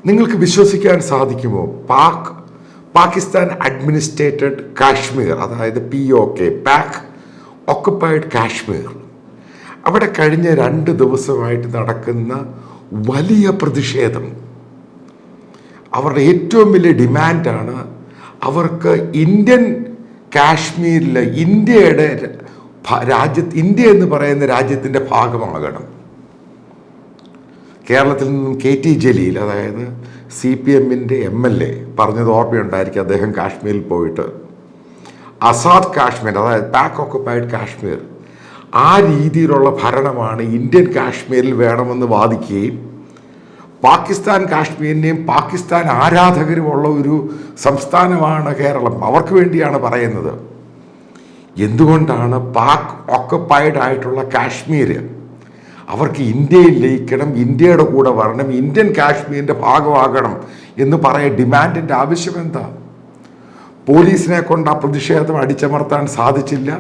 നിങ്ങൾക്ക് വിശ്വസിക്കാൻ സാധിക്കുമോ? പാകിസ്ഥാൻ അഡ്മിനിസ്ട്രേറ്റഡ് കാശ്മീർ, അതായത് POK, പാക് ഓക്കുപ്പൈഡ് കാശ്മീർ, അവിടെ കഴിഞ്ഞ 2 ദിവസമായിട്ട് നടക്കുന്ന വലിയ പ്രതിഷേധം, അവരുടെ ഏറ്റവും വലിയ ഡിമാൻഡാണ് അവർക്ക് ഇന്ത്യൻ കാശ്മീരിൽ ഇന്ത്യ എന്ന് പറയുന്ന രാജ്യത്തിൻ്റെ ഭാഗമാകണം. കേരളത്തിൽ നിന്നും KT ജലീൽ, അതായത് CPMൻ്റെ MLA പറഞ്ഞത് ഓർമ്മയുണ്ടായിരിക്കും. അദ്ദേഹം കാശ്മീരിൽ പോയിട്ട് ആസാദ് കാശ്മീർ, അതായത് പാക് ഓക്കുപ്പൈഡ് കാശ്മീർ, ആ രീതിയിലുള്ള ഭരണമാണ് ഇന്ത്യൻ കാശ്മീരിൽ വേണമെന്ന് വാദിക്കുകയും പാകിസ്ഥാൻ കാശ്മീരിനെയും പാകിസ്ഥാൻ ആരാധകരുമുള്ള ഒരു സംസ്ഥാനമാണ് കേരളം, അവർക്ക് വേണ്ടിയാണ് പറയുന്നത്. എന്തുകൊണ്ടാണ് പാക് ഓക്കുപ്പൈഡ് ആയിട്ടുള്ള കാശ്മീർ അവർക്ക് ഇന്ത്യയിൽ ലയിക്കണം, ഇന്ത്യയുടെ കൂടെ വരണം, ഇന്ത്യൻ കാശ്മീരിൻ്റെ ഭാഗമാകണം എന്ന് ഡിമാൻഡിൻ്റെ ആവശ്യം എന്താ? പോലീസിനെ കൊണ്ട് ആ പ്രതിഷേധം അടിച്ചമർത്താൻ സാധിച്ചില്ല.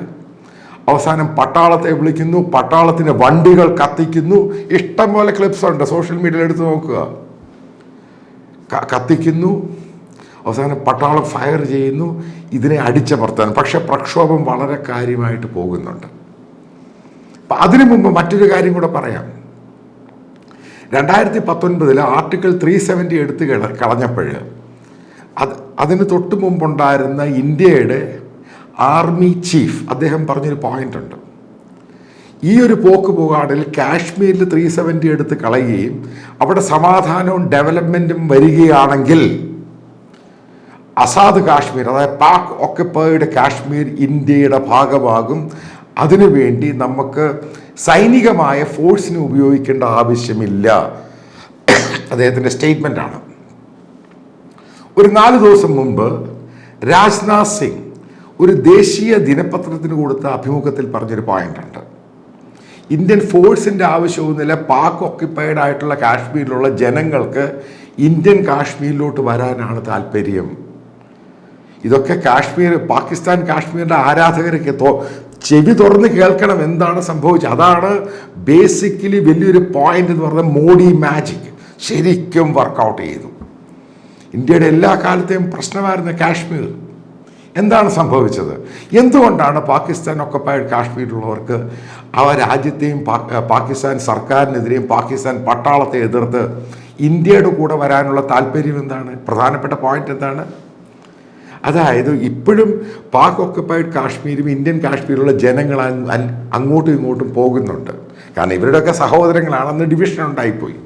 അവസാനം പട്ടാളത്തെ വിളിക്കുന്നു, പട്ടാളത്തിൻ്റെ വണ്ടികൾ കത്തിക്കുന്നു. ഇഷ്ടം പോലെ ക്ലിപ്സ് ഉണ്ട്, സോഷ്യൽ മീഡിയയിൽ എടുത്ത് നോക്കുക. കത്തിക്കുന്നു, അവസാനം പട്ടാളം ഫയർ ചെയ്യുന്നു ഇതിനെ അടിച്ചമർത്താൻ. പക്ഷെ പ്രക്ഷോഭം വളരെ കാര്യമായിട്ട് പോകുന്നുണ്ട്. അപ്പം അതിനു മുമ്പ് മറ്റൊരു കാര്യം കൂടെ പറയാം. 2019 ആർട്ടിക്കിൾ 370 എടുത്ത് കളഞ്ഞപ്പോൾ അതിന് തൊട്ട് മുമ്പുണ്ടായിരുന്ന ഇന്ത്യയുടെ ആർമി ചീഫ് അദ്ദേഹം പറഞ്ഞൊരു പോയിന്റ് ഉണ്ട്. ഈ ഒരു പോകാടിൽ കാശ്മീരിൽ 370 എടുത്ത് കളയുകയും അവിടെ സമാധാനവും ഡെവലപ്മെൻറ്റും വരികയാണെങ്കിൽ ആസാദ് കാശ്മീർ, അതായത് പാക് ഓക്കുപ്പൈഡ് കാശ്മീർ ഇന്ത്യയുടെ ഭാഗമാകും. അതിനുവേണ്ടി നമുക്ക് സൈനികമായ ഫോഴ്സിനെ ഉപയോഗിക്കേണ്ട ആവശ്യമില്ല. അദ്ദേഹത്തിൻ്റെ സ്റ്റേറ്റ്മെൻ്റാണ്. ഒരു 4 ദിവസം മുമ്പ് രാജ്നാഥ് സിംഗ് ഒരു ദേശീയ ദിനപത്രത്തിന് കൊടുത്ത അഭിമുഖത്തിൽ പറഞ്ഞൊരു പോയിൻ്റുണ്ട്. ഇന്ത്യൻ ഫോഴ്സിൻ്റെ ആവശ്യമൊന്നുമില്ല, പാക് ഓക്കുപ്പൈഡ് ആയിട്ടുള്ള കാശ്മീരിലുള്ള ജനങ്ങൾക്ക് ഇന്ത്യൻ കാശ്മീരിലോട്ട് വരാനാണ് താല്പര്യം. ഇതൊക്കെ പാകിസ്ഥാൻ കാശ്മീരിൻ്റെ ആരാധകർക്ക് ചെവി തുറന്ന് കേൾക്കണം എന്താണ് സംഭവിച്ചത്. അതാണ് ബേസിക്കലി വലിയൊരു പോയിന്റ് എന്ന് പറഞ്ഞാൽ മോഡി മാജിക് ശരിക്കും വർക്കൗട്ട് ചെയ്തു. ഇന്ത്യയുടെ എല്ലാ കാലത്തെയും പ്രശ്നമായിരുന്ന കാശ്മീർ എന്താണ് സംഭവിച്ചത്? എന്തുകൊണ്ടാണ് പാകിസ്ഥാൻ ഓക്കുപ്പൈഡ് കാശ്മീരിലുള്ളവർക്ക് ആ രാജ്യത്തെയും പാകിസ്ഥാൻ സർക്കാരിനെതിരെയും പാകിസ്ഥാൻ പട്ടാളത്തെ എതിർത്ത് ഇന്ത്യയുടെ കൂടെ വരാനുള്ള താല്പര്യം എന്താണ്? പ്രധാനപ്പെട്ട പോയിന്റ് എന്താണ്? അതായത് ഇപ്പോഴും പാക് ഓക്കുപ്പൈഡ് കാശ്മീരും ഇന്ത്യൻ കാശ്മീരിലുള്ള ജനങ്ങൾ അങ്ങോട്ടും ഇങ്ങോട്ടും പോകുന്നുണ്ട്. കാരണം ഇവരുടെയൊക്കെ സഹോദരങ്ങളാണെന്ന് ഡിവിഷൻ ഉണ്ടായിപ്പോയി.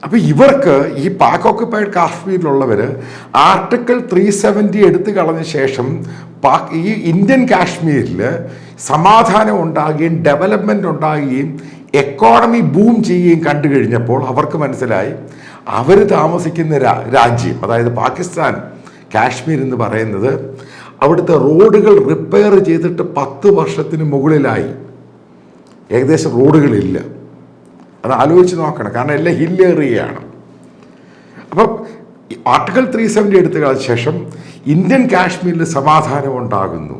അപ്പോൾ ഇവർക്ക് ഈ പാക് ഓക്കുപ്പൈഡ് കാശ്മീരിലുള്ളവർ ആർട്ടിക്കിൾ 370 എടുത്തു കളഞ്ഞ ശേഷം ഈ ഇന്ത്യൻ കാശ്മീരിൽ സമാധാനം ഉണ്ടാകുകയും ഡെവലപ്മെൻറ്റ് ഉണ്ടാകുകയും എക്കോണമി ബൂം ചെയ്യുകയും കണ്ടു കഴിഞ്ഞപ്പോൾ അവർക്ക് മനസ്സിലായി അവർ താമസിക്കുന്ന രാജ്യം, അതായത് പാകിസ്ഥാൻ കാശ്മീർ എന്ന് പറയുന്നത്, അവിടുത്തെ റോഡുകൾ റിപ്പയർ ചെയ്തിട്ട് 10 വർഷത്തിന് മുകളിലായി. ഏകദേശം റോഡുകളില്ല. അത് ആലോചിച്ച് നോക്കണം, കാരണം എല്ലാം ഹിൽ ഏറിയയാണ്. അപ്പം ആർട്ടിക്കിൾ 370 എടുത്ത ശേഷം ഇന്ത്യൻ കാശ്മീരിൽ സമാധാനം ഉണ്ടാകുന്നു.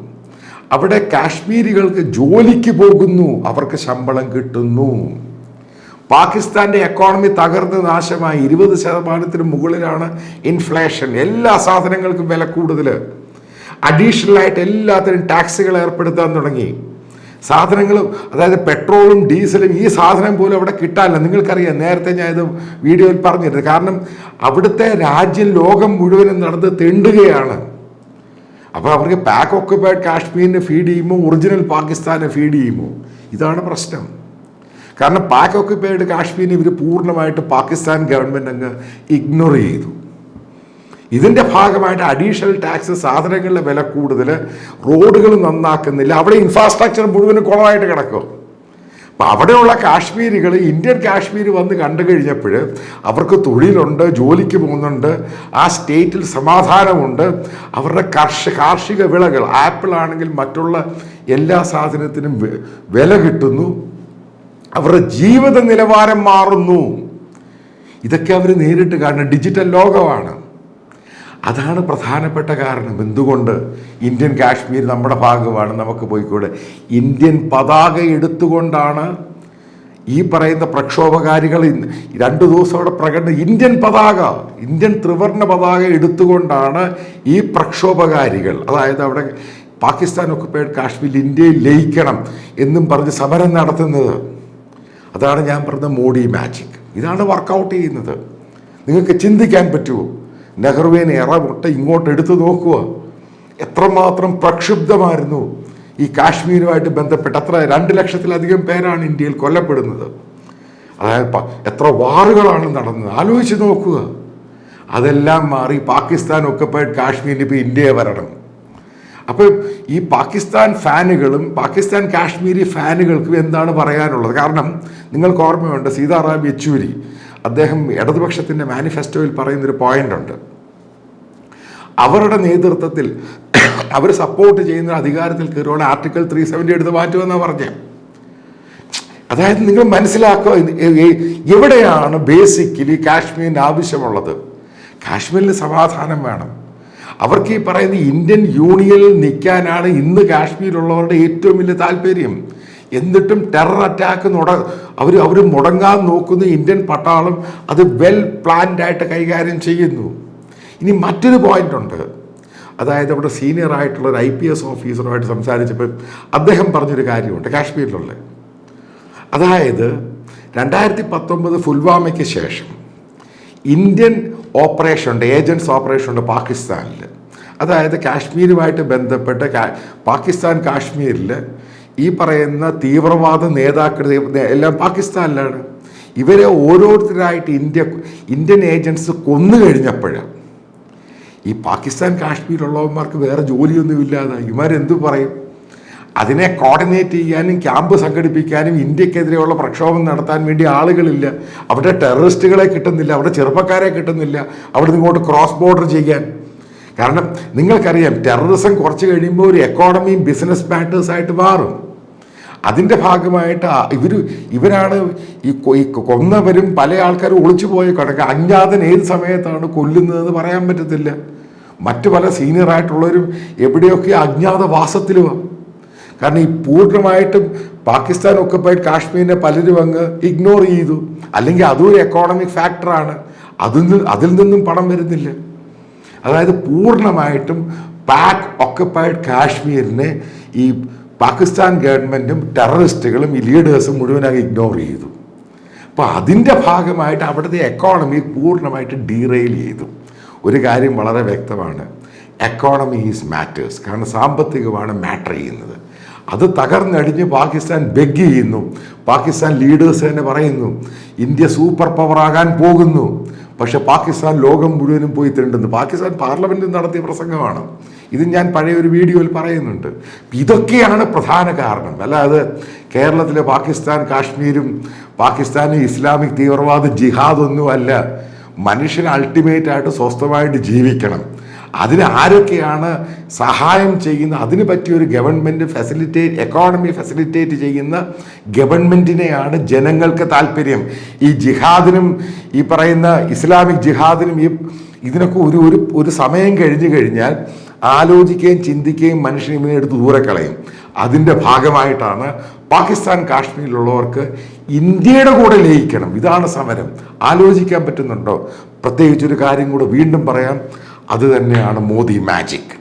അവിടെ കാശ്മീരികൾക്ക് ജോലിക്ക് പോകുന്നു, അവർക്ക് ശമ്പളം കിട്ടുന്നു. പാകിസ്ഥാൻ്റെ എക്കോണമി തകർന്ന് നാശമായി. 20% മുകളിലാണ് ഇൻഫ്ലേഷൻ. എല്ലാ സാധനങ്ങൾക്കും വില കൂടുതൽ. അഡീഷണലായിട്ട് എല്ലാത്തിനും ടാക്സുകൾ ഏർപ്പെടുത്താൻ തുടങ്ങി. സാധനങ്ങൾ, അതായത് പെട്രോളും ഡീസലും, ഈ സാധനം പോലും അവിടെ കിട്ടാനില്ല. നിങ്ങൾക്കറിയാം, നേരത്തെ ഞാൻ ഇത് വീഡിയോയിൽ പറഞ്ഞിരുന്നു. കാരണം അവിടുത്തെ രാജ്യം ലോകം മുഴുവനും നടന്ന് തെണ്ടുകയാണ്. അപ്പോൾ അവർക്ക് പാക് ഓക്കുപ്പൈഡ് കാശ്മീരിനെ ഫീഡ് ചെയ്യുമോ ഒറിജിനൽ പാകിസ്ഥാനെ ഫീഡ് ചെയ്യുമോ? ഇതാണ് പ്രശ്നം. കാരണം പാക് ഓക്കുപ്പൈഡ് കാശ്മീരിനെ ഇവർ പൂർണ്ണമായിട്ട് പാകിസ്ഥാൻ ഗവൺമെൻറ് അങ്ങ് ഇഗ്നോർ ചെയ്തു. ഇതിൻ്റെ ഭാഗമായിട്ട് അഡീഷണൽ ടാക്സ്, സാധനങ്ങളുടെ വില കൂടുതൽ, റോഡുകൾ നന്നാക്കുന്നില്ല, അവിടെ ഇൻഫ്രാസ്ട്രക്ചർ മുഴുവനും കുളമായിട്ട് കിടക്കും. അപ്പം അവിടെയുള്ള കാശ്മീരികൾ ഇന്ത്യൻ കാശ്മീർ വന്ന് കണ്ടു കഴിഞ്ഞപ്പോൾ അവർക്ക് തൊഴിലുണ്ട്, ജോലിക്ക് പോകുന്നുണ്ട്, ആ സ്റ്റേറ്റിൽ സമാധാനമുണ്ട്, അവരുടെ കാർഷിക വിളകൾ, ആപ്പിൾ ആണെങ്കിൽ മറ്റുള്ള എല്ലാ സാധനത്തിനും വില കിട്ടുന്നു, അവരുടെ ജീവിത നിലവാരം മാറുന്നു. ഇതൊക്കെ അവർ നേരിട്ട് കാണുന്ന ഡിജിറ്റൽ ലോകമാണ്. അതാണ് പ്രധാനപ്പെട്ട കാരണം. എന്തുകൊണ്ട് ഇന്ത്യൻ കാശ്മീർ നമ്മുടെ ഭാഗമാണ്, നമുക്ക് പോയിക്കൂടെ? ഇന്ത്യൻ പതാക എടുത്തുകൊണ്ടാണ് ഈ പറയുന്ന പ്രക്ഷോഭകാരികൾ 2 ദിവസം അവിടെ പ്രകടനം ഇന്ത്യൻ ത്രിവർണ്ണ പതാക എടുത്തുകൊണ്ടാണ് ഈ പ്രക്ഷോഭകാരികൾ, അതായത് അവിടെ പാകിസ്ഥാൻ ഒക്കുപൈഡ് കാശ്മീരിൽ ഇന്ത്യയിൽ ലയിക്കണം എന്നും പറഞ്ഞ് സമരം നടത്തുന്നത്. അതാണ് ഞാൻ പറഞ്ഞ മോഡി മാജിക്. ഇതാണ് വർക്കൗട്ട് ചെയ്യുന്നത്. നിങ്ങൾക്ക് ചിന്തിക്കാൻ പറ്റുമോ? നെഹ്റുവിനെ ഇറമുട്ട ഇങ്ങോട്ട് എടുത്തു നോക്കുക. എത്രമാത്രം പ്രക്ഷുബ്ധമായിരുന്നു ഈ കാശ്മീരുമായിട്ട് ബന്ധപ്പെട്ട്. 2 ലക്ഷത്തിലധികം പേരാണ് ഇന്ത്യയിൽ കൊല്ലപ്പെടുന്നത്. അതായത് എത്ര വാറുകളാണ് നടന്നത്, ആലോചിച്ച് നോക്കുക. അതെല്ലാം മാറി പാകിസ്ഥാൻ ഒക്കുപൈഡ് കാശ്മീരിന് ഇപ്പോൾ ഇന്ത്യയെ വരണം. അപ്പോൾ ഈ പാകിസ്ഥാൻ ഫാനുകളും പാകിസ്ഥാൻ കാശ്മീരി ഫാനുകൾക്കും എന്താണ് പറയാനുള്ളത്? കാരണം നിങ്ങൾക്ക് ഓർമ്മയുണ്ട്, സീതാറാം യെച്ചൂരി അദ്ദേഹം ഇടതുപക്ഷത്തിൻ്റെ മാനിഫെസ്റ്റോയിൽ പറയുന്നൊരു പോയിന്റ് ഉണ്ട്. അവരുടെ നേതൃത്വത്തിൽ അവർ സപ്പോർട്ട് ചെയ്യുന്ന അധികാരത്തിൽ കയറുവാണ് ആർട്ടിക്കിൾ 370 എടുത്ത് മാറ്റുമെന്നാണ് പറഞ്ഞത്. അതായത് നിങ്ങൾ മനസ്സിലാക്കുക, എവിടെയാണ് ബേസിക്കലി കാശ്മീരിന് ആവശ്യമുള്ളത്? കാശ്മീരിന് സമാധാനം വേണം. അവർക്ക് ഈ പറയുന്ന ഇന്ത്യൻ യൂണിയനിൽ നിൽക്കാനാണ് ഇന്ന് കാശ്മീരിലുള്ളവരുടെ ഏറ്റവും വലിയ താല്പര്യം. എന്നിട്ടും ടെറർ അറ്റാക്ക് അവർ മുടങ്ങാൻ നോക്കുന്ന ഇന്ത്യൻ പട്ടാളം അത് വെൽ പ്ലാൻഡ് ആയിട്ട് കൈകാര്യം ചെയ്യുന്നു. ഇനി മറ്റൊരു പോയിന്റ് ഉണ്ട്. അതായത് അവിടെ സീനിയർ ആയിട്ടുള്ള ഒരു IPS ഓഫീസറുമായിട്ട് സംസാരിച്ചപ്പോൾ അദ്ദേഹം പറഞ്ഞൊരു കാര്യമുണ്ട് കാശ്മീരിലുള്ള. അതായത് 2019 പുൽവാമയ്ക്ക് ശേഷം ഇന്ത്യൻ ഓപ്പറേഷൻ ഉണ്ട്, ഏജൻറ്റ്സ് ഓപ്പറേഷൻ ഉണ്ട് പാകിസ്ഥാനിൽ. അതായത് കാശ്മീരുമായിട്ട് ബന്ധപ്പെട്ട് പാകിസ്ഥാൻ കാശ്മീരിൽ ഈ പറയുന്ന തീവ്രവാദ നേതാക്കൾ എല്ലാം പാകിസ്ഥാനിലാണ്. ഇവരെ ഓരോരുത്തരായിട്ട് ഇന്ത്യൻ ഏജൻറ്റ്സ് കൊന്നു കഴിഞ്ഞപ്പോഴാണ് ഈ പാകിസ്ഥാൻ കാശ്മീരിലുള്ളവന്മാർക്ക് വേറെ ജോലിയൊന്നുമില്ലാതെ ഇവരെന്തു പറയും? അതിനെ കോർഡിനേറ്റ് ചെയ്യാനും ക്യാമ്പ് സംഘടിപ്പിക്കാനും ഇന്ത്യക്കെതിരെയുള്ള പ്രക്ഷോഭം നടത്താൻ വേണ്ടി ആളുകളില്ല. അവിടെ ടെററിസ്റ്റുകളെ കിട്ടുന്നില്ല, അവിടെ ചെറുപ്പക്കാരെ കിട്ടുന്നില്ല, അവിടെ ഇങ്ങോട്ട് ക്രോസ് ബോർഡർ ചെയ്യാൻ. കാരണം നിങ്ങൾക്കറിയാം, ടെററിസം കുറച്ച് കഴിയുമ്പോൾ ഒരു എക്കോണമിയും ബിസിനസ് മാറ്റേഴ്സായിട്ട് മാറും. അതിൻ്റെ ഭാഗമായിട്ട് ഇവരാണ് ഈ കൊന്നവരും പല ആൾക്കാരും ഒളിച്ചു പോയ കണക്ക്. അജ്ഞാതൻ ഏത് സമയത്താണ് കൊല്ലുന്നതെന്ന് പറയാൻ പറ്റത്തില്ല. മറ്റു പല സീനിയറായിട്ടുള്ളവരും എവിടെയൊക്കെ അജ്ഞാതവാസത്തിലുമാണ്. കാരണം ഈ പൂർണ്ണമായിട്ടും പാകിസ്ഥാൻ ഒക്കുപൈഡ് കാശ്മീരിനെ പലരും അങ്ങ് ഇഗ്നോർ ചെയ്തു. അല്ലെങ്കിൽ അതും ഒരു എക്കോണമിക് ഫാക്ടറാണ്, അതിൽ നിന്നും പണം വരുന്നില്ല. അതായത് പൂർണ്ണമായിട്ടും പാക് ഒക്കുപൈഡ് കാശ്മീരിനെ ഈ പാകിസ്ഥാൻ ഗവൺമെൻറ്റും ടെററിസ്റ്റുകളും ഈ ലീഡേഴ്സും മുഴുവനായി ഇഗ്നോർ ചെയ്തു. അപ്പോൾ അതിൻ്റെ ഭാഗമായിട്ട് അവിടുത്തെ എക്കോണമി പൂർണ്ണമായിട്ട് ഡീറെയിൽ ചെയ്തു. ഒരു കാര്യം വളരെ വ്യക്തമാണ്, എക്കോണമി ഈസ് മാറ്റേഴ്സ്. കാരണം സാമ്പത്തികമാണ് മാറ്റർ ചെയ്യുന്നത്. അത് തകർന്നടിഞ്ഞ് പാകിസ്ഥാൻ ബെഗ് ചെയ്യുന്നു. പാകിസ്ഥാൻ ലീഡേഴ്സ് തന്നെ പറയുന്നു ഇന്ത്യ സൂപ്പർ പവർ ആകാൻ പോകുന്നു. പക്ഷെ പാകിസ്ഥാൻ ലോകം മുഴുവനും പോയി തിരണ്ടുന്നു. പാകിസ്ഥാൻ പാർലമെൻറ്റിൽ നടത്തിയ പ്രസംഗമാണ് ഇത്. ഞാൻ പഴയ ഒരു വീഡിയോയിൽ പറയുന്നുണ്ട്. ഇതൊക്കെയാണ് പ്രധാന കാരണം. അല്ലാതെ കേരളത്തിലെ പാകിസ്ഥാൻ കാശ്മീരും പാകിസ്ഥാനും ഇസ്ലാമിക് തീവ്രവാദ ജിഹാദൊന്നും അല്ല. മനുഷ്യന് അൾട്ടിമേറ്റായിട്ട് സ്വസ്ഥമായിട്ട് ജീവിക്കണം. അതിന് ആരൊക്കെയാണ് സഹായം ചെയ്യുന്ന, അതിന് പറ്റിയൊരു ഗവൺമെൻറ് എക്കോണമി ഫെസിലിറ്റേറ്റ് ചെയ്യുന്ന ഗവൺമെൻറ്റിനെയാണ് ജനങ്ങൾക്ക് താല്പര്യം. ഈ ജിഹാദിനും ഈ പറയുന്ന ഇസ്ലാമിക് ജിഹാദിനും ഇതിനൊക്കെ ഒരു സമയം കഴിഞ്ഞു കഴിഞ്ഞാൽ ആലോചിക്കുകയും ചിന്തിക്കുകയും മനുഷ്യൻ ഇതിനെ എടുത്ത് ദൂരെ കളയും. അതിൻ്റെ ഭാഗമായിട്ടാണ് പാകിസ്ഥാൻ കാശ്മീരിലുള്ളവർക്ക് ഇന്ത്യയുടെ കൂടെ ലയിക്കണം. ഇതാണ് സമരം. ആലോചിക്കാൻ പറ്റുന്നുണ്ടോ? പ്രത്യേകിച്ചൊരു കാര്യം കൂടെ വീണ്ടും പറയാം, അത് തന്നെയാണ് മോദി മാജിക്.